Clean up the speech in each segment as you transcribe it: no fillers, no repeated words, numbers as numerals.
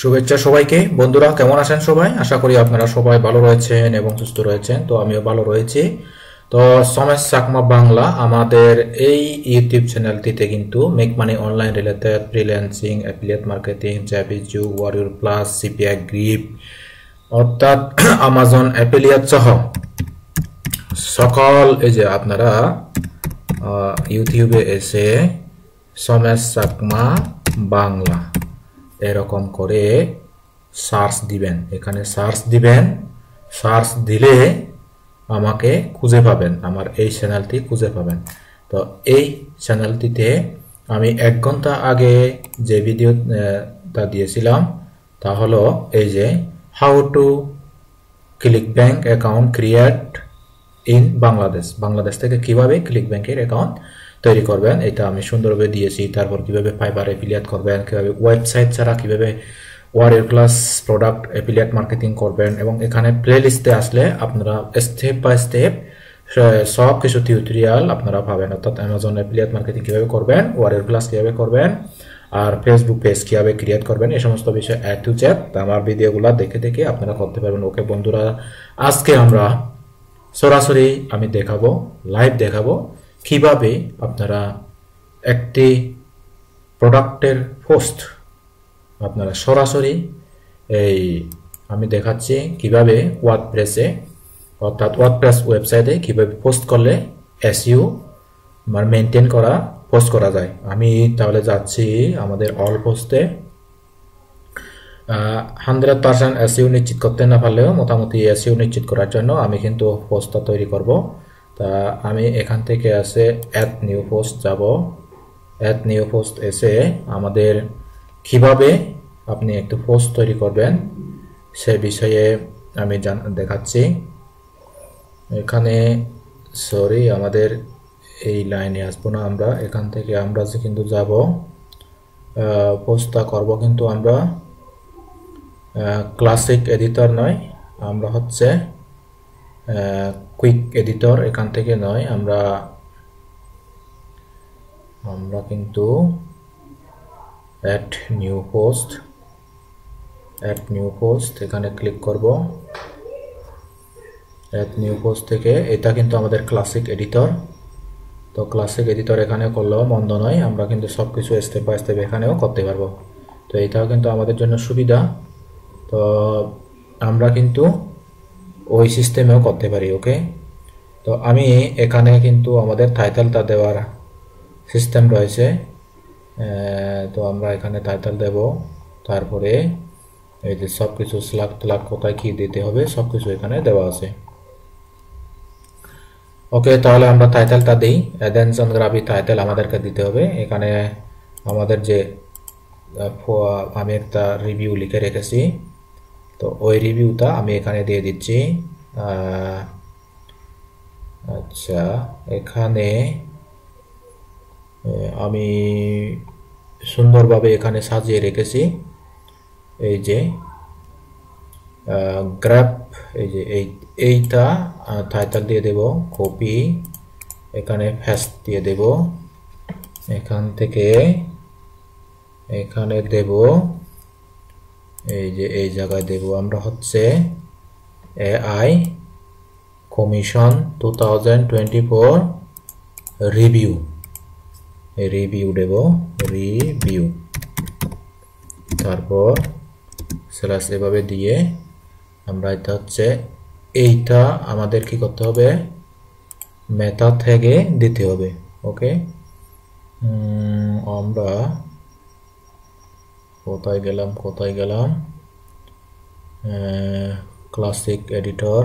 শুভেচ্ছা সবাইকে। বন্ধুরা কেমন আছেন সবাই? আশা করি আপনারা সবাই ভালো রয়েছেন এবং সুস্থ রয়েছেন। তো আমিও ভালো রয়েছি। তো সমেশ চাকমা বাংলা আমাদের এই ইউটিউব চ্যানেলটিতে কিন্তু make money online related freelancing, affiliate marketing, জ্যাপিজু, ওয়ারিয়র প্লাস, সিপিআই গ্রিপ অর্থাৎ আমাজন অ্যাফিলিয়েট সহ সকল এই যে আপনারা ইউটিউবে এসে সমেশ চাকমা বাংলা এরকম করে সার্চ দিবেন। এখানে সার্চ দিবেন, সার্চ দিলে আমাকে খুঁজে পাবেন, আমার এই চ্যানেলটি খুঁজে পাবেন। তো এই চ্যানেলটিতে আমি 1 ঘন্টা আগে যে ভিডিওটা দিয়েছিলাম তা হলো এই যে how to click bank account create in Bangladesh. Bangladesh থেকে কিভাবে ক্লিক ব্যাংকের অ্যাকাউন্ট তৈরি করবেন এটা আমি সুন্দরভাবে দিয়েছি। তারপর কিভাবে ফাইবার অ্যাফিলিয়েট করবেন, কিভাবে ওয়েবসাইট ছাড়া কিভাবে warrior plus product affiliate marketing করবেন, এবং এখানে প্লেলিস্টে আসলে আপনারা স্টেপ বাই স্টেপ সব কিছু টিউটোরিয়াল আপনারা পাবেন। অর্থাৎ অ্যামাজন অ্যাফিলিয়েট মার্কেটিং কিভাবে করবেন, ওয়ারিয়র প্লাস কিভাবে করবেন, আর ফেসবুক পেজ কিভাবে ক্রিয়েট করবেন, এই সমস্ত বিষয় A to Z আমার ভিডিওগুলো দেখে দেখে আপনারা করতে পারবেন। ওকে বন্ধুরা, আজকে আমরা সরাসরি আমি দেখাবো, লাইভ দেখাবো কিভাবে আপনারা একটি প্রোডাক্টের পোস্ট আপনারা সরাসরি এই আমি দেখাচ্ছি কিভাবে ওয়ার্ডপ্রেসে অর্থাৎ ওয়ার্ডপ্রেস ওয়েবসাইটে কিভাবে পোস্ট করলে এসইও মানে মেনটেন করা পোস্ট করা যায়। আমি তাহলে যাচ্ছি আমাদের অল পোস্টে। 100% এসইও নিশ্চিত করতে না পারলেও মোটামুটি এসইও নিশ্চিত করার জন্য আমি কিন্তু পোস্টটা তৈরি করব। তা আমি এখান থেকে এসে অ্যাড নিউ পোস্ট যাব। অ্যাড নিউ পোস্ট এসে আমাদের কিভাবে আপনি একটু পোস্ট তৈরি করবেন সে বিষয়ে আমি দেখাচ্ছি। এখানে সরি আমাদের এই লাইনে আসবো না, আমরা এখান থেকে আমরা কিন্তু যাব পোস্টটা করব, কিন্তু আমরা ক্লাসিক এডিটর নয়, আমরা হচ্ছে কুইক এডিটর, এখান থেকে নয়, আমরা কিন্তু add new post, add new post এখানে ক্লিক করব। অ্যাড নিউ পোস্ট থেকে এটা কিন্তু আমাদের ক্লাসিক এডিটর। তো ক্লাসিক এডিটর এখানে করলেও মন্দ নয়, আমরা কিন্তু সব কিছু স্টেপ বাই স্টেপ এখানেও করতে পারবো। তো এটাও কিন্তু আমাদের জন্য সুবিধা। তো আমরা কিন্তু ওই সিস্টেমেও করতে পারি। ওকে, তো আমি এখানে কিন্তু আমাদের টাইটেলটা দেওয়ার সিস্টেম রয়েছে। তো আমরা এখানে টাইটেল দেব, তারপরে এই যে সব কিছু স্ল্যাগ ট্ল্যাগ কোথায় কি দিতে হবে সব কিছু এখানে দেওয়া আছে। ওকে, তাহলে আমরা টাইটেলটা দিই। অ্যাডেনশন গ্রাফি টাইটেল আমাদেরকে দিতে হবে। এখানে আমাদের যে আমি একটা রিভিউ লিখে রেখেছি, তো ওই রিভিউটা আমি এখানে দিয়ে দিচ্ছি। আচ্ছা, এখানে আমি সুন্দরভাবে এখানে সাজিয়ে রেখেছি। এই যে গ্রাফ, এই যে এইটা টাইটেল দিয়ে দেব, কপি এখানে পেস্ট দিয়ে দেব, এখান থেকে এখানে দেব, এই যে এই জায়গায় দেব আমরা হচ্ছে এআই কমিশন 2024 রিভিউ, রিভিউ দেব, রিভিউ, তারপর স্ল্যাশ এভাবে দিয়ে আমরা এটা হচ্ছে এইটা আমাদের কি করতে হবে, মেথড থেকে দিতে হবে। ওকে, আমরা কোথায় গেলাম ক্লাসিক এডিটর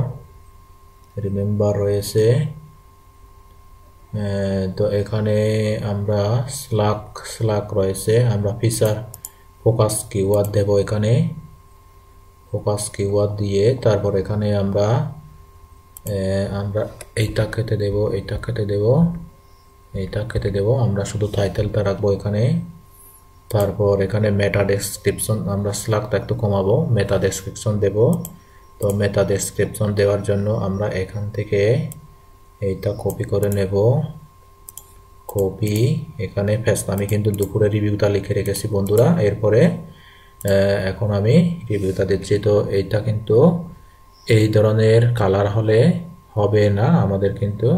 রিমেম্বার রয়েছে। তো এখানে আমরা স্ল্যাগ রয়েছে, আমরা ফিচার ফোকাস কিওয়ার্ড দেব, এখানে ফোকাস কিওয়ার্ড দিয়ে তারপর এখানে আমরা এইটা কেটে দেব, এইটা কেটে দেব, এইটা কেটে দেব, আমরা শুধু টাইটেলটা রাখবো এখানে। তারপর এখানে মেটা ডেসক্রিপশন, আমরা স্ল্যাগটা একটু কমাবো, মেটা ডেসক্রিপশন দেব। তো মেটা ডেসক্রিপশন দেওয়ার জন্য আমরা এখান থেকে এইটা কপি করে নেব, কপি এখানে পেস্ট। আমি কিন্তু দুপুরে রিভিউটা লিখে রেখেছি বন্ধুরা। এরপরে এখন আমি রিভিউটা দিচ্ছি। তো এইটা কিন্তু এই ধরনের কালার হলে হবে না, আমাদের কিন্তু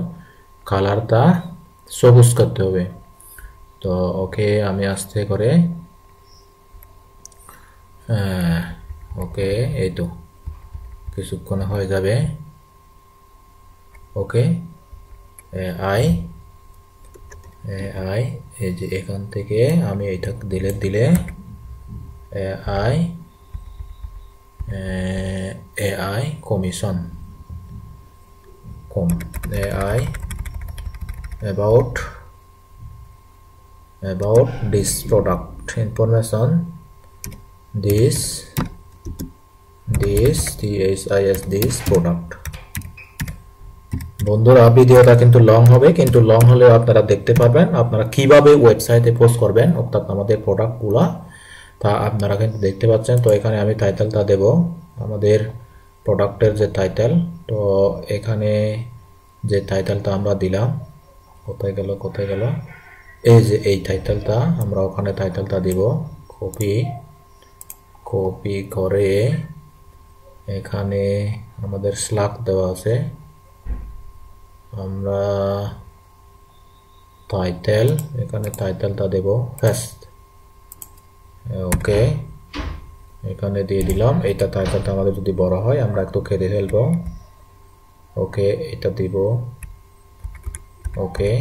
কালারটা সবুজ করতে হবে। তো ওকে, আমি আস্তে করে ওকে, এই তো কিছুক্ষণ হয়ে যাবে। ওকে, আই আই এই যে এখান থেকে আমি এটা দিলে I AI commission AI about this product information, this product। বন্ধুরা ভিডিওটা কিন্তু লং হবে, কিন্তু লং হলেও আপনারা দেখতে পারবেন আপনারা কিভাবে ওয়েবসাইটে পোস্ট করবেন, অর্থাৎ আমাদের প্রোডাক্টগুলা তা আপনারা কিন্তু দেখতে পাচ্ছেন। তো এখানে আমি টাইটেলটা দেব আমাদের প্রোডাক্টের যে টাইটেল। তো এখানে যে টাইটেলটা আমরা দিলাম, কোথায় গেল, এই যে এই টাইটেলটা আমরা ওখানে টাইটেলটা দিব। কপি করে এখানে আমাদের স্ল্যাগ দেওয়া আছে, আমরা টাইটেল এখানে টাইটেলটা দেব ফার্স্ট। ওকে, এখানে দিয়ে দিলাম। এইটা টাইটেলটা আমাদের যদি বড় হয় আমরা একটু কেটে ফেলবো। ওকে, এটা দিব। ওকে,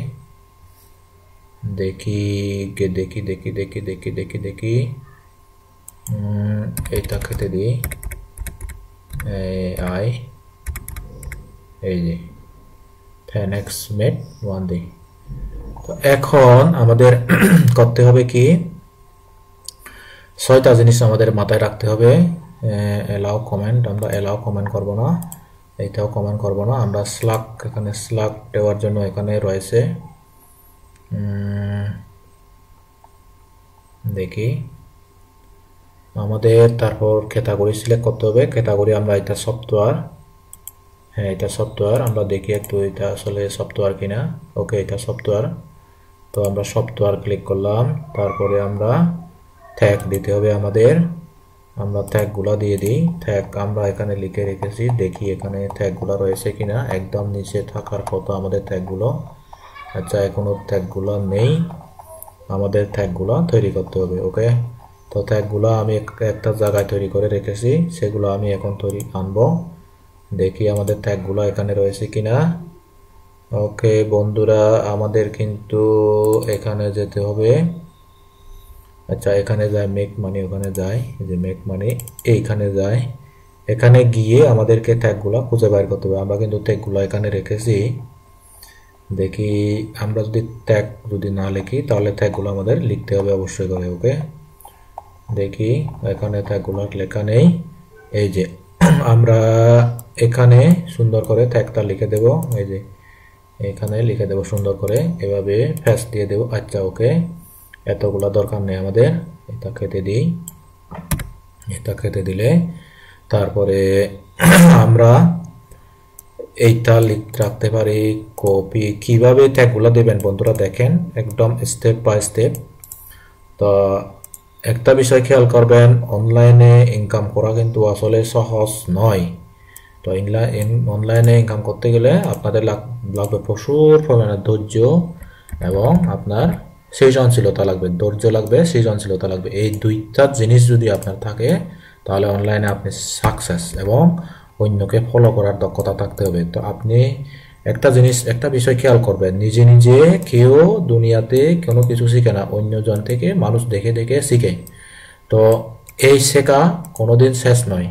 দেখি এইটা কেটে দিই। এই যে 10x made 1 day। তো এখন আমাদের করতে হবে কি, 6টা জিনিস আমাদের মাথায় রাখতে হবে। এলাও কমেন্ট, আমরা এলাও কমেন্ট করব না, এইটাও কমেন্ট করব না। আমরা স্ল্যাগ, এখানে স্ল্যাগ দেওয়ার জন্য এখানে রয়েছে, দেখি আমাদের তারপর ক্যাটাগরি সিলেক্ট করতে হবে। ক্যাটাগরি আমরা এটা সফটওয়্যার, হ্যাঁ এটা সফটওয়্যার, আমরা দেখি একটু এটা আসলে সফটওয়্যার কিনা। ওকে, এটা সফটওয়্যার। তো আমরা সফটওয়্যার ক্লিক করলাম, তারপরে আমরা ট্যাগ দিতে হবে আমাদের, আমরা ট্যাগগুলো দিয়ে দিই। ট্যাগ আমরা এখানে লিখে রেখেছি, দেখি এখানে ট্যাগগুলো রয়েছে কিনা। একদম নিচে থাকার কথা আমাদের ট্যাগগুলো। আচ্ছা, এখনো ট্যাগগুলো নেই, আমাদের ট্যাগগুলো তৈরি করতে হবে। ওকে, তো ট্যাগগুলো আমি একটা জায়গায় তৈরি করে রেখেছি, সেগুলো আমি এখন আনবো। দেখি আমাদের ট্যাগগুলো এখানে রয়েছে কিনা। ওকে বন্ধুরা, আমাদের কিন্তু এখানে যেতে হবে। আচ্ছা, এখানে যায় মেক মানি, ওখানে যায়, এই যে মেক মানি এইখানে যায়। এখানে গিয়ে আমাদেরকে ট্যাগগুলো খুঁজে বের করতে হবে। আমরা কিন্তু ট্যাগগুলো এখানে রেখেছি। দেখি আমরা যদি ট্যাগ যদি না লিখি তাহলে ট্যাগগুলো আমাদের লিখতে হবে অবশ্যই করে। ওকে, দেখি এখানে ট্যাগগুলো লেখা নেই। এই যে আমরা এখানে সুন্দর করে ট্যাগটা লিখে দেব, এই যে এখানে লিখে দেব সুন্দর করে, এভাবে ফ্যাস দিয়ে দেব। আচ্ছা, ওকে, এতগুলা দরকার নেই আমাদের, এটা কেটে দিই। এটা কেটে দিলে তারপরে আমরা এইটা রাখতে পারি কপি। কিভাবে ট্যাগগুলো দেবেন বন্ধুরা দেখেন একদম স্টেপ বাই স্টেপ। তো একটা বিষয় খেয়াল করবেন, অনলাইনে ইনকাম করা কিন্তু আসলে সহজ নয়। তো অনলাইনে ইনকাম করতে গেলে আপনাদের লাগবে প্রচুর পরিমাণে ধৈর্য এবং আপনার সৃজনশীলতা লাগবে। ধৈর্য লাগবে, সৃজনশীলতা লাগবে। এই দুইটা জিনিস যদি আপনার থাকে তাহলে অনলাইনে আপনি সাকসেস এবং অন্যকে ফলো করার দক্ষতা থাকতে হবে। তো আপনি একটা বিষয় খেয়াল করবেন, নিজে নিজে কেউ দুনিয়াতে কোনো কিছু শিখে না, অন্যজন থেকে মানুষ দেখে দেখে শিখে। তো এই শেখা কোনোদিন শেষ নয়।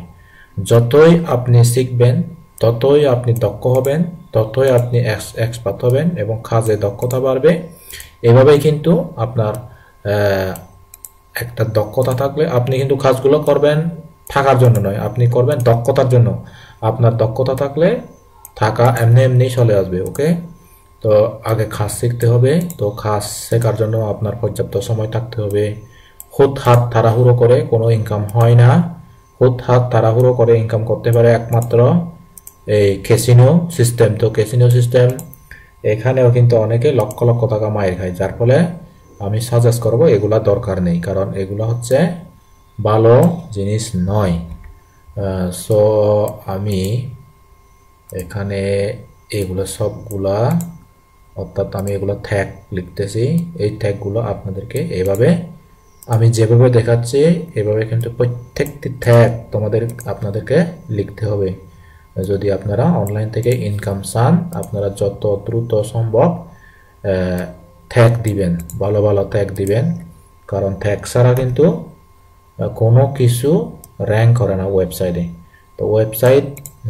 যতই আপনি শিখবেন ততই আপনি দক্ষ হবেন, ততই আপনি এক্সপার্ট হবেন এবং কাজে দক্ষতা বাড়বে। এভাবেই কিন্তু আপনার একটা দক্ষতা থাকলে আপনি কিন্তু কাজগুলো করবেন থাকার জন্য নয়, আপনি করবেন দক্ষতার জন্য। আপনার দক্ষতা থাকলে থাকা এমনি এমনি চলে আসবে। ওকে, তো আগে কাজ শিখতে হবে। তো কাজ শেখার জন্য আপনার পর্যাপ্ত সময় থাকতে হবে। হুটহাট তাড়াহুড়ো করে কোনো ইনকাম হয় না। হুটহাট তাড়াহুড়ো করে ইনকাম করতে পারে একমাত্র এই ক্যাসিনো সিস্টেম। তো ক্যাসিনো সিস্টেম এখানেও কিন্তু অনেকে লক্ষ লক্ষ টাকা মাইর খায়, যার ফলে আমি সাজেস্ট করব এগুলা দরকার নেই, কারণ এগুলো হচ্ছে ভালো জিনিস নয়। সো আমি এখানে এগুলো সবগুলা, অর্থাৎ আমি এগুলো ট্যাগ লিখতেছি। এই ট্যাগগুলো আপনাদেরকে এভাবে, আমি যেভাবে দেখাচ্ছি এভাবে কিন্তু প্রত্যেকটি ট্যাগ আপনাদেরকে লিখতে হবে। যদি আপনারা অনলাইন থেকে ইনকাম চান, আপনারা যত দ্রুত সম্ভব ট্যাগ দিবেন, ভালো ভালো ট্যাগ দিবেন। কারণ ট্যাগ ছাড়া কিন্তু কোনো কিছু র্যাঙ্ক করে না ওয়েবসাইটে। তো ওয়েবসাইট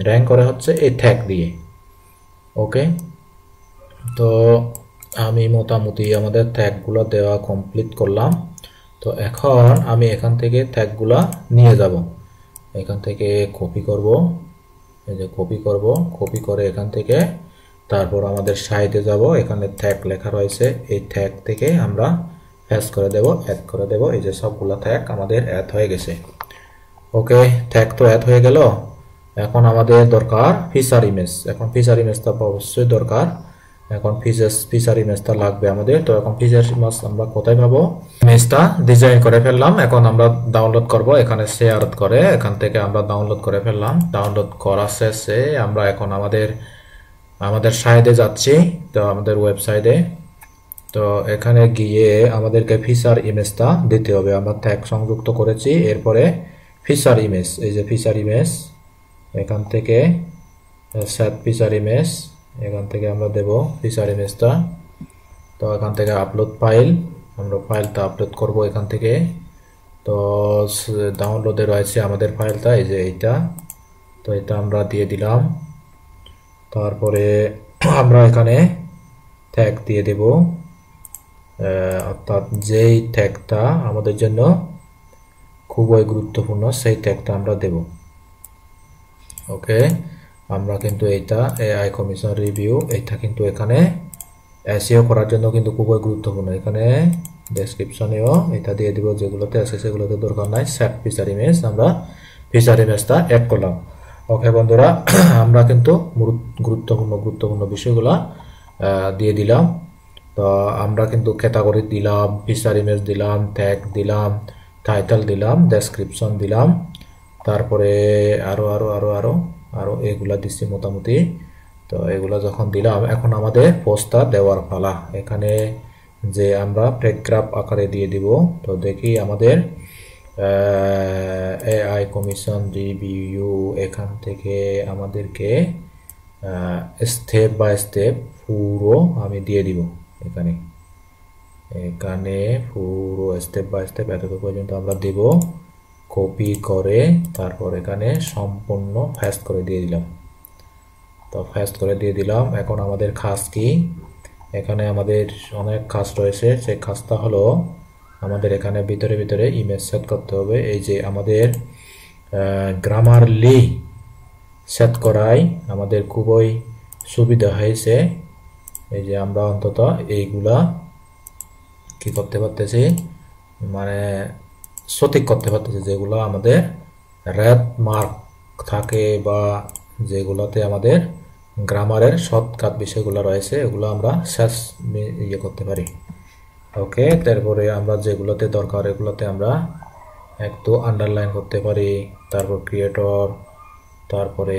র্যাঙ্ক করে হচ্ছে এই ট্যাগ দিয়ে। ওকে, তো আমি মোটামুটি আমাদের ট্যাগগুলো দেওয়া কমপ্লিট করলাম। তো এখন আমি এখান থেকে ট্যাগগুলো নিয়ে যাব, এখান থেকে কপি করব, এই যে কপি করব, কপি করে এখান থেকে তারপর আমাদের সাইটে যাব, এখানে ট্যাগ লেখা রয়েছে, এই ট্যাগ থেকে আমরা পেস্ট করে দেব, অ্যাড করে দেব। এই যে সবগুলো ট্যাগ আমাদের অ্যাড হয়ে গেছে। ওকে, ট্যাগ তো অ্যাড হয়ে গেল। এখন আমাদের দরকার ফিচার ইমেজ। এখন ফিচার ইমেজটা অবশ্যই দরকার, এখন ফিচার ইমেজটা লাগবে আমাদের। তো এখন ফিচার ইমেজ আমরা কোথায় পাবো? ইমেজটা ডিজাইন করে ফেললাম, এখন আমরা ডাউনলোড করব। এখানে শেয়ার করে এখান থেকে আমরা ডাউনলোড করে ফেললাম। ডাউনলোড করা শেষে আমরা এখন আমাদের সাইটে যাচ্ছি, তো আমাদের ওয়েবসাইটে। তো এখানে গিয়ে আমাদেরকে ফিচার ইমেজটা দিতে হবে। আমরা ট্যাগ সংযুক্ত করেছি, এরপরে ফিচার ইমেজ, এই যে ফিচার ইমেজ, এখান থেকে সেট ফিচার ইমেজ, এখান থেকে আমরা দেব ফিচার ইমেজটা। তো এখান থেকে আপলোড ফাইল, আমরা ফাইলটা আপলোড করব এখান থেকে। তো ডাউনলোডে রয়েছে আমাদের ফাইলটা, এই যে এইটা। তো এটা আমরা দিয়ে দিলাম। তারপরে আমরা এখানে ট্যাগ দিয়ে দেব, অর্থাৎ যেই ট্যাগটা আমাদের জন্য খুবই গুরুত্বপূর্ণ সেই ট্যাগটা আমরা দেব। ওকে, আমরা কিন্তু এইটা এআই কমিশন রিভিউ, এটা কিন্তু এখানে এসইও করার জন্য কিন্তু খুবই গুরুত্বপূর্ণ। এখানে ডেসক্রিপশনেও এটা দিয়ে দিব, যেগুলোতে আছে সেগুলোতে দরকার নাই। সেট ফিচার ইমেজ, আমরা ফিচার ইমেজটা অ্যাড করলাম। ওকে বন্ধুরা, আমরা কিন্তু গুরুত্বপূর্ণ বিষয়গুলো দিয়ে দিলাম। তো আমরা কিন্তু ক্যাটাগরি দিলাম, ফিচার ইমেজ দিলাম, ট্যাগ দিলাম, টাইটেল দিলাম, ডেসক্রিপশন দিলাম, তারপরে আরো এগুলা দিচ্ছি মোটামুটি। তো এগুলা যখন দিলাম, এখন আমাদের পোস্টটা দেওয়ার পালা। এখানে যে আমরা প্যারাগ্রাফ আকারে দিয়ে দিব। তো দেখি আমাদের এআই কমিশন রিভিউ, এখান থেকে আমাদেরকে স্টেপ বাই স্টেপ পুরো আমি দিয়ে দিব। এখানে পুরো স্টেপ বাই স্টেপ এতটুকু পর্যন্ত আমরা দেব। কপি করে তারপর এখানে সম্পূর্ণ পেস্ট করে দিয়ে দিলাম। তো পেস্ট করে দিয়ে দিলাম। এখন আমাদের কাজ কি? এখানে আমাদের অনেক কাজ রয়েছে। সেই কাজটা হলো আমাদের এখানে ভিতরে ইমেজ সেট করতে হবে। এই যে আমাদের গ্রামারলি সেট করাই আমাদের খুবই সুবিধা হয়েছে। এই যে আমরা অন্তত এইগুলা কি করতে পারতেছি, মানে সঠিক করতে পারতেছি। যেগুলো আমাদের রেড মার্ক থাকে বা যেগুলোতে আমাদের গ্রামারের শর্টকাট বিষয়গুলো রয়েছে, এগুলো আমরা শেষ করতে পারি। ওকে, তারপরে আমরা যেগুলোতে দরকার এগুলোতে আমরা একটু আন্ডারলাইন করতে পারি। তারপর ক্রিয়েটর, তারপরে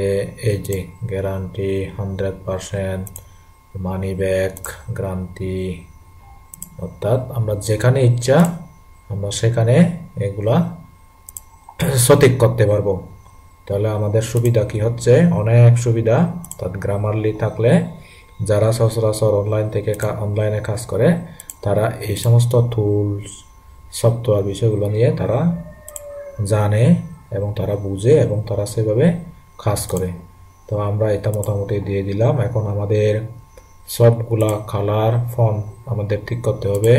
এই যে গ্যারান্টি 100%, মানি ব্যাক গ্যারান্টি, অর্থাৎ আমরা যেখানে ইচ্ছা আমরা সেখানে এগুলা সঠিক করতে পারবো। তাহলে আমাদের সুবিধা কি হচ্ছে? অনেক সুবিধা। তার গ্রামারলি থাকলে যারা সচরাচর অনলাইনে কাজ করে তারা এই সমস্ত টুলস সফটওয়্যার বিষয়গুলো নিয়ে তারা জানে এবং তারা বুঝে এবং তারা সেভাবে কাজ করে। তো আমরা এটা মোটামুটি দিয়ে দিলাম। এখন আমাদের সবগুলা কালার ফন্ট আমাদের ঠিক করতে হবে।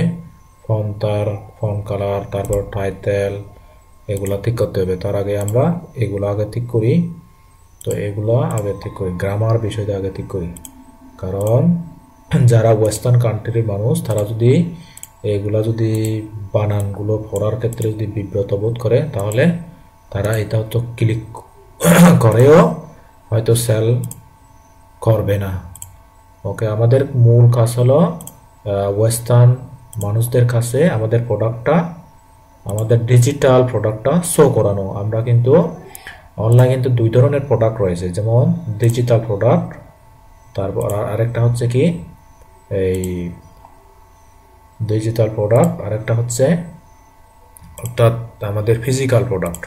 ফন্ট কালার, তারপর টাইটেল, এগুলা ঠিক করতে হবে। তার আগে আমরা এগুলো আগে ঠিক করি। তো এগুলো আগে ঠিক করি, গ্রামার বিষয়টা আগে ঠিক করি। কারণ যারা ওয়েস্টার্ন কান্ট্রির মানুষ তারা যদি এগুলা যদি বানানগুলো পড়ার ক্ষেত্রে যদি বিব্রত বোধ করে তাহলে তারা এটা হয়তো ক্লিক করেও হয়তো সেল করবে না। ওকে, আমাদের মূল কাজ হলো ওয়েস্টার্ন মানুষদের কাছে আমাদের প্রোডাক্টটা আমাদের ডিজিটাল প্রোডাক্টটা শো করানো। আমরা কিন্তু অনলাইনে কিন্তু দুই ধরনের প্রোডাক্ট রয়েছে, যেমন ডিজিটাল প্রোডাক্ট, তারপর আরেকটা হচ্ছে কি এই ডিজিটাল প্রোডাক্ট, আরেকটা হচ্ছে অর্থাৎ আমাদের ফিজিক্যাল প্রোডাক্ট,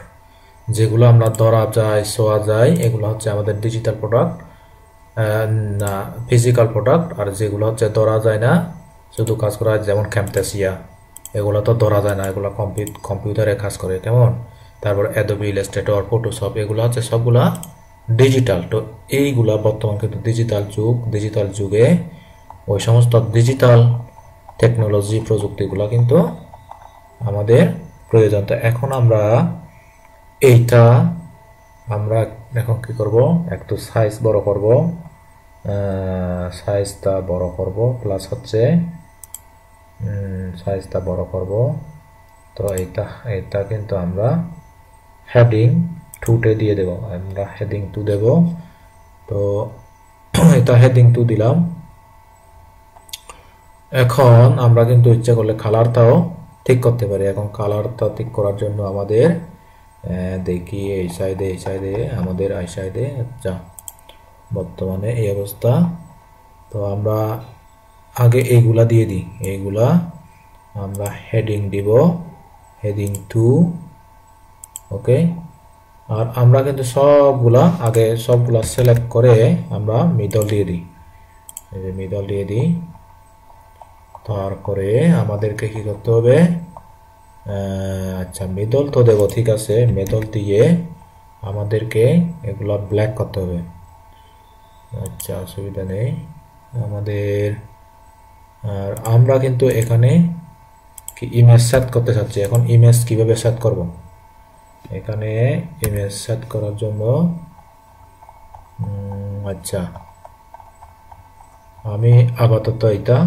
যেগুলো আমরা ধরা যায়, ছোঁয়া যায়, এগুলো হচ্ছে আমাদের ডিজিটাল প্রোডাক্ট, না ফিজিক্যাল প্রোডাক্ট। আর যেগুলো হচ্ছে ধরা যায় না, শুধু কাজ করা, যেমন ক্যামটাসিয়া, এগুলো তো ধরা যায় না, এগুলো কম্পিউটারে কাজ করে, কেমন। তারপর অ্যাডোবি ইলাস্ট্রেটর, ফটোশপ, এগুলো হচ্ছে সবগুলা ডিজিটাল। তো এইগুলা বর্তমান কিন্তু ডিজিটাল যুগ, ডিজিটাল যুগে ওই সমস্ত ডিজিটাল টেকনোলজি প্রযুক্তিগুলো কিন্তু আমাদের প্রয়োজন। তো এখন আমরা এইটা আমরা এখন কি করব, একটু সাইজ বড় করব, সাইজটা বড় করব, প্লাস হচ্ছে সাইজটা বড় করব। তো এটা কিন্তু আমরা হেডিং 2 দিয়ে দেব, আমরা হেডিং 2 দেব। তো এটা হেডিং 2 দিলাম। এখন আমরা কিন্তু ইচ্ছা করলে কালারটাও ঠিক করতে পারি। এখন কালারটা ঠিক করার জন্য আমাদের দেখি এই সাইডে আমাদের এই সাইডে, আচ্ছা বর্তমানে এই অবস্থা। তো আমরা আগে এইগুলা দিয়ে দিই, এইগুলা আমরা হেডিং দিব, হেডিং 2, ওকে। আর আমরা কিন্তু সবগুলা সিলেক্ট করে আমরা মিডল দিয়ে দিই, এই যে মিডল দিয়ে দিই। তারপরে আমাদেরকে কি করতে হবে, আচ্ছা মিডল তো দেবো, ঠিক আছে, মিডল দিয়ে আমাদেরকে এগুলা ব্ল্যাক করতে হবে। আচ্ছা অসুবিধা নেই আমাদের। আর আমরা কিন্তু এখানে কি ইমেজ সেট করতে চাচ্ছি। এখন ইমেজ কিভাবে সেট করব, এখানে ইমেজ সেট করার জন্য আচ্ছা আমি আপাতত এটা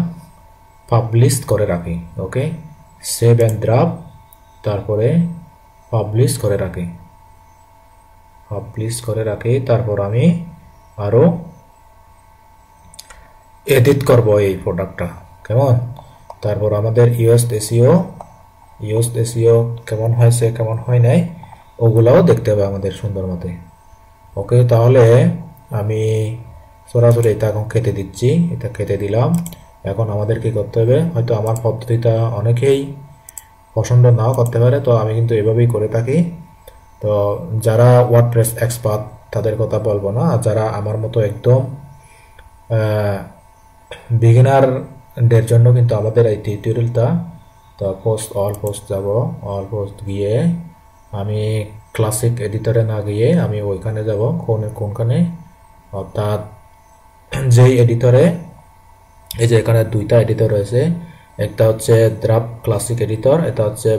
পাবলিশ করে রাখি, ওকে। সেভ এন্ড ড্রাফট, তারপরে পাবলিশ করে রাখি, তারপর আমি আরো এডিট করব এই প্রোডাক্টটা, কেমন। তারপর আমাদের ইউএস এসইও কেমন হয়েছে কেমন হয় নাই ওগুলাও দেখতে হবে আমাদের সুন্দর মতে, ওকে। তাহলে আমি সরাসরি এটা এখন কেটে দিচ্ছি, এটা কেটে দিলাম। এখন আমাদের কি করতে হবে, হয়তো আমার পদ্ধতিটা অনেকেই পছন্দ নাও করতে পারে, তো আমি কিন্তু এভাবেই করে থাকি। তো যারা ওয়ার্ডপ্রেস এক্সপার্ট তাদের কথা বলবো না, আর যারা আমার মতো একদম বিগিনারদের জন্য কিন্তু আমাদের এই টিউটোরিয়ালটা। তো অল পোস্ট গিয়ে আমি ক্লাসিক এডিটরে না গিয়ে আমি ওইখানে যাব, কোনখানে, অর্থাৎ যেই এডিটরে, এই যে এখানে দুইটা এডিটর রয়েছে, একটা হচ্ছে ড্রাফট ক্লাসিক এডিটর, এটা হচ্ছে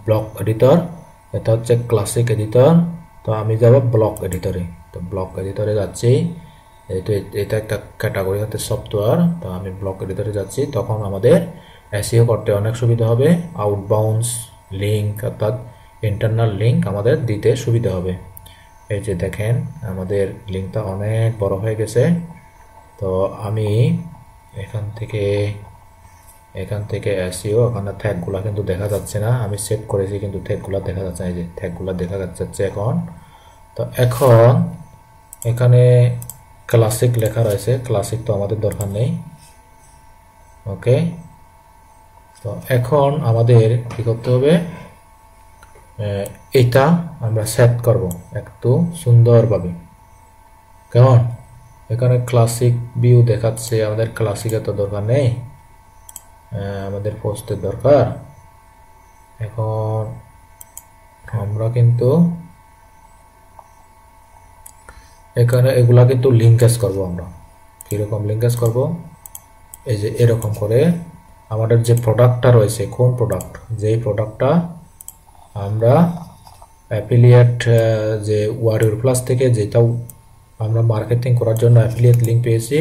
ব্লক এডিটর, এটা হচ্ছে ক্লাসিক এডিটর। তো আমি যাব ব্লক এডিটরে, তো ব্লক এডিটরে যাচ্ছি। এটা একটা ক্যাটাগরি হচ্ছে সফটওয়্যার, তো আমি ব্লক এডিটরে যাচ্ছি। তখন আমাদের এসইও করতে অনেক সুবিধা হবে, আউটবাউন্ডস লিঙ্ক অর্থাৎ ইন্টারনাল লিঙ্ক আমাদের দিতে সুবিধা হবে। এই যে দেখেন আমাদের লিঙ্কটা অনেক বড় হয়ে গেছে। তো আমি এখান থেকে এসইও, ওখানে ট্যাগগুলো কিন্তু দেখা যাচ্ছে না, আমি সেভ করেছি কিন্তু ট্যাগগুলো দেখা যাচ্ছে না, এই যে ট্যাগগুলো দেখা যাচ্ছে এখন। তো এখন এখানে ক্লাসিক লেখা রয়েছে, ক্লাসিক তো আমাদের দরকার নেই, ওকে। তো এখন আমাদের কি করতে হবে, এটা আমরা সেট করব একটু সুন্দরভাবে, কেমন। এখানে ক্লাসিক ভিউ দেখাচ্ছে, আমাদের ক্লাসিকের তো দরকার নেই, আমাদের পোস্টের দরকার। এখন আমরা কিন্তু এখানে এগুলা কিন্তু লিঙ্কেজ করব। আমরা কিরকম লিঙ্কেজ করব, এই যে এরকম করে আমাদের যে প্রোডাক্টটা রয়েছে, কোন প্রোডাক্ট, যেই প্রোডাক্টটা আমরা অ্যাফিলিয়েট যে ওয়ারিয়র প্লাস থেকে যেটা আমরা মার্কেটিং করার জন্য অ্যাফিলিয়েট লিঙ্ক পেয়েছি,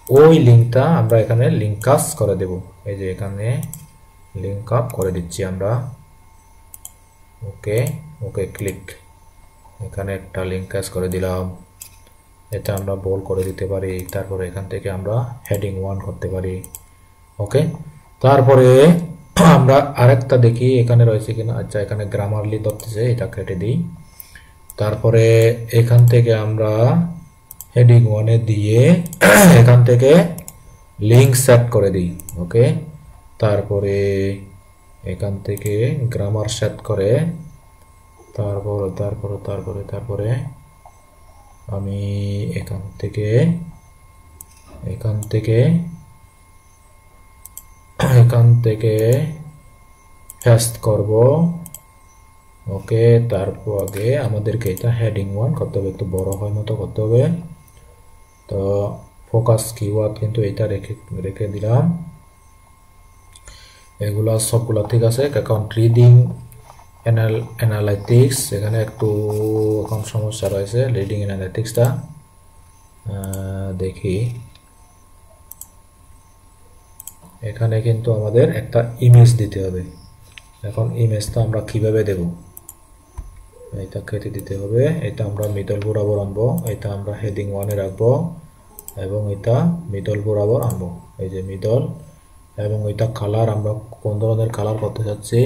ওই লিঙ্কটা আমরা এখানে লিঙ্কাস করে দেব। এই যে এখানে লিঙ্ক আপ করে দিচ্ছি আমরা, ওকে ক্লিক, এখানে একটা লিঙ্কাস করে দিলাম। এটা আমরা বোল্ড করে দিতে পারি, তারপরে এখান থেকে আমরা হেডিং 1 করতে পারি, ওকে। তারপরে আমরা আরেকটা দেখি এখানে রয়েছে কিনা। আচ্ছা, এখানে গ্রামারলি ধরতেছে, এটা কেটে দিই। তারপরে এখান থেকে আমরা হেডিং 1 এ দিয়ে এখান থেকে লিঙ্ক সেট করে দিই। ওকে, তারপরে এখান থেকে গ্রামার সেট করে তারপরে আমি এখান থেকে পেস্ট করব। ওকে, তারপর আগে আমাদেরকে এটা হেডিং 1 করতে হবে, একটু বড় হয় মতো করতে হবে। তো ফোকাস কিওয়ার্ড কিন্তু এটা রেখে দিলাম। এগুলা সবগুলা ঠিক আছে। এখন রিডিং অ্যানালাইটিক্স, এখানে একটু এখন সমস্যা রয়েছে। রিডিং অ্যানালাইটিক্সটা দেখি। এখানে কিন্তু আমাদের একটা ইমেজ দিতে হবে। এখন ইমেজটা আমরা কিভাবে দেব? এটা কেটে দিতে হবে। এটা আমরা মিডল বরাবর আনবো, এটা আমরা হেডিং 1 এ রাখবো এবং এটা মিডল বরাবর আনবো। এই যে মিডল, এবং এটা কালার আমরা কোন ধরনের কালার করতে চাচ্ছি।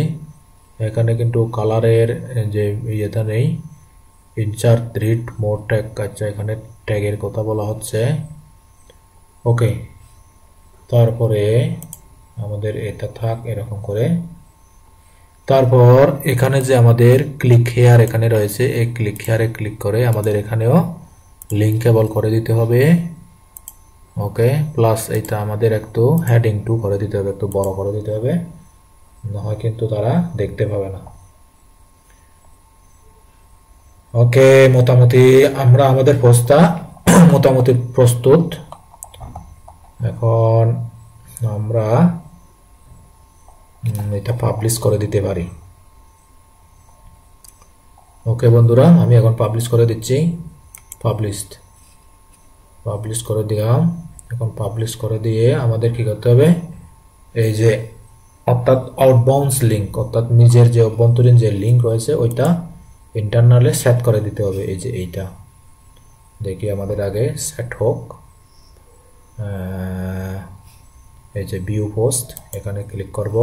এখানে কিন্তু কালারের যে ইয়েটা নেই, ইনসার্ট রিড মোর ট্যাগ। আচ্ছা, এখানে ট্যাগের কথা বলা হচ্ছে। ওকে, তারপরে আমাদের এটা থাক এরকম করে। তারপর এখানে যে আমাদের ক্লিক হেয়ার এখানে রয়েছে, এই ক্লিক হেয়ারে ক্লিক করে আমাদের এখানেও লিঙ্কেবল করে দিতে হবে। ওকে, প্লাস এইটা আমাদের একটু হেডিং 2 করে দিতে হবে, একটু বড় করে দিতে হবে, না হয় কিন্তু তারা দেখতে পাবে না। ওকে, মোটামুটি আমরা আমাদের পোস্টটা মোটামুটি প্রস্তুত। এখন আমরা এটা পাবলিশ করে দিতে পারি। ওকে বন্ধুরা, আমি এখন পাবলিশ করে দিচ্ছি। পাবলিশ করে দিলাম। এখন পাবলিশ করে দিয়ে আমাদের কি করতে হবে, এই যে অর্থাৎ আউটবাউন্ডস লিঙ্ক, অর্থাৎ নিজের যে অভ্যন্তরীণ যে লিঙ্ক রয়েছে ওইটা ইন্টারনালে সেট করে দিতে হবে। এই যে এইটা দেখি আমাদের আগে সেট হোক। এই যে ভিউ পোস্ট, এখানে ক্লিক করব।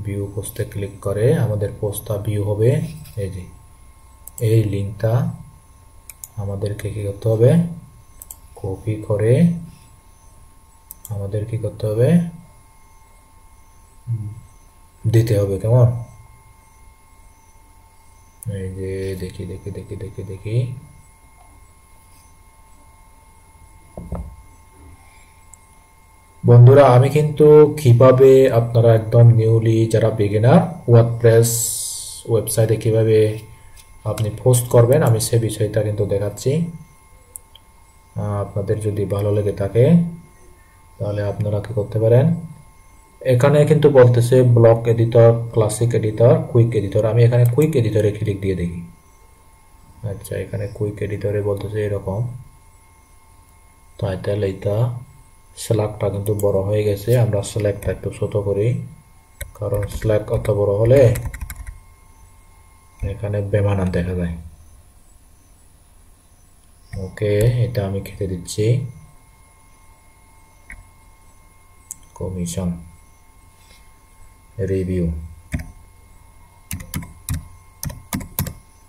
ভিউ পোস্টে ক্লিক করে আমাদের পোস্টটা ভিউ হবে। এই যে এই লিঙ্কটা আমাদেরকে কি করতে হবে, কপি করে আমাদের কি করতে হবে, দিতে হবে। কেমন? এই যে দেখি বন্ধুরা, আমি কিন্তু কিভাবে আপনারা একদম নিউলি যারা বিগিনার ওয়ার্ডপ্রেস ওয়েবসাইটে কিভাবে আপনি পোস্ট করবেন আমি সে বিষয়টা কিন্তু দেখাচ্ছি। আপনাদের যদি ভালো লেগে থাকে তাহলে আপনারা কি করতে পারেন, এখানে কিন্তু বলতেছে block editor, classic editor, quick editor. আমি এখানে কুইক এডিটরে ক্লিক দিয়ে দেখি। আচ্ছা, এখানে কুইক এডিটরে বলতেছে এরকম টাইটেল, এইটা স্ল্যাগটা কিন্তু বড় হয়ে গেছে। আমরা স্ল্যাগটা একটু ছোট করি, কারণ স্ল্যাগ অত বড় হলে এখানে বেমানান দেখা যায়। ওকে, এটা আমি কেটে দিচ্ছি। Commission review.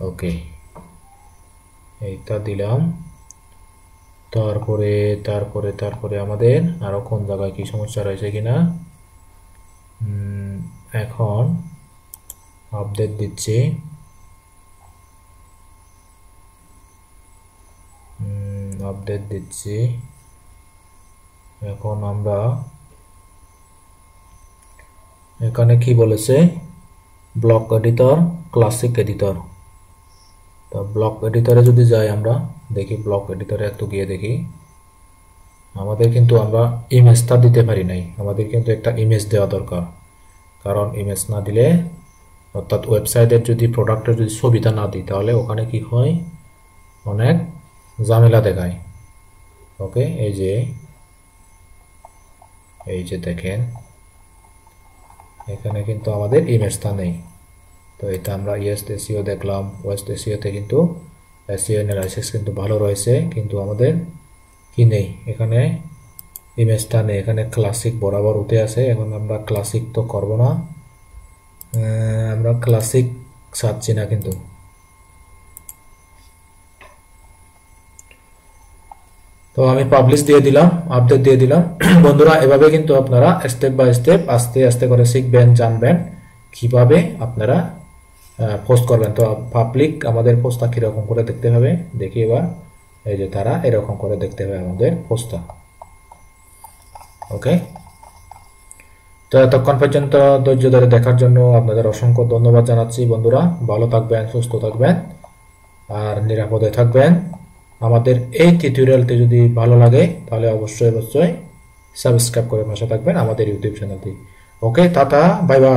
ওকে, এইটা দিলাম। তারপরে আমাদের আরো কোন জায়গায় কি সমস্যা রয়েছে কিনা এখন আপডেট দিচ্ছি। এখন আমরা এখানে কি বলেছে, ব্লক এডিটর, ক্লাসিক এডিটর। তো ব্লক এডিটরে যদি যাই আমরা দেখি, ব্লক এডিটরে একটু গিয়ে দেখি, আমাদের কিন্তু আমরা ইমেজটা দিতে পারি নাই। আমাদের কিন্তু একটা ইমেজ দেওয়া দরকার, কারণ ইমেজ না দিলে অর্থাৎ ওয়েবসাইটের যদি প্রোডাক্টের যদি ছবিটা না দিই তাহলে ওখানে কি হয়, অনেক ঝামেলা দেখায়। ওকে, এই যে দেখেন এখানে কিন্তু আমাদের ইমেজটা নেই। তো এটা আমরা ইয়েস্ট এসইও দেখলাম, ওয়েস্ট এসইওতে কিন্তু এসইও অ্যানালাইসিস কিন্তু ভালো রয়েছে, কিন্তু আমাদের কি নেই, এখানে ইমেজটা নেই, এখানে ক্লাসিক বরাবর উঠে আছে। এখন আমরা ক্লাসিক তো করব না, আমরা ক্লাসিক চাচ্ছি না কিন্তু। তো আমি পাবলিশ দিয়ে দিলাম, আপডেট দিয়ে দিলাম। বন্ধুরা এভাবে কিন্তু আপনারা স্টেপ বাই স্টেপ আস্তে আস্তে করে শিখবেন, জানবেন কিভাবে আপনারা পোস্ট করবেন। তো পাবলিক আমাদের পোস্টটা কিরকম করে দেখতে হবে দেখি এবার। এই যে তারা এরকম করে দেখতে হবে আমাদের পোস্টটা। ওকে, তো এতক্ষণ পর্যন্ত ধৈর্য ধরে দেখার জন্য আপনাদের অসংখ্য ধন্যবাদ জানাচ্ছি। বন্ধুরা ভালো থাকবেন, সুস্থ থাকবেন আর নিরাপদে থাকবেন। আমাদের এই টিউটোরিয়ালটি যদি ভালো লাগে তাহলে অবশ্যই অবশ্যই সাবস্ক্রাইব করে পাশে থাকবেন আমাদের ইউটিউব চ্যানেলটি। ওকে, টাটা, বাই বাই।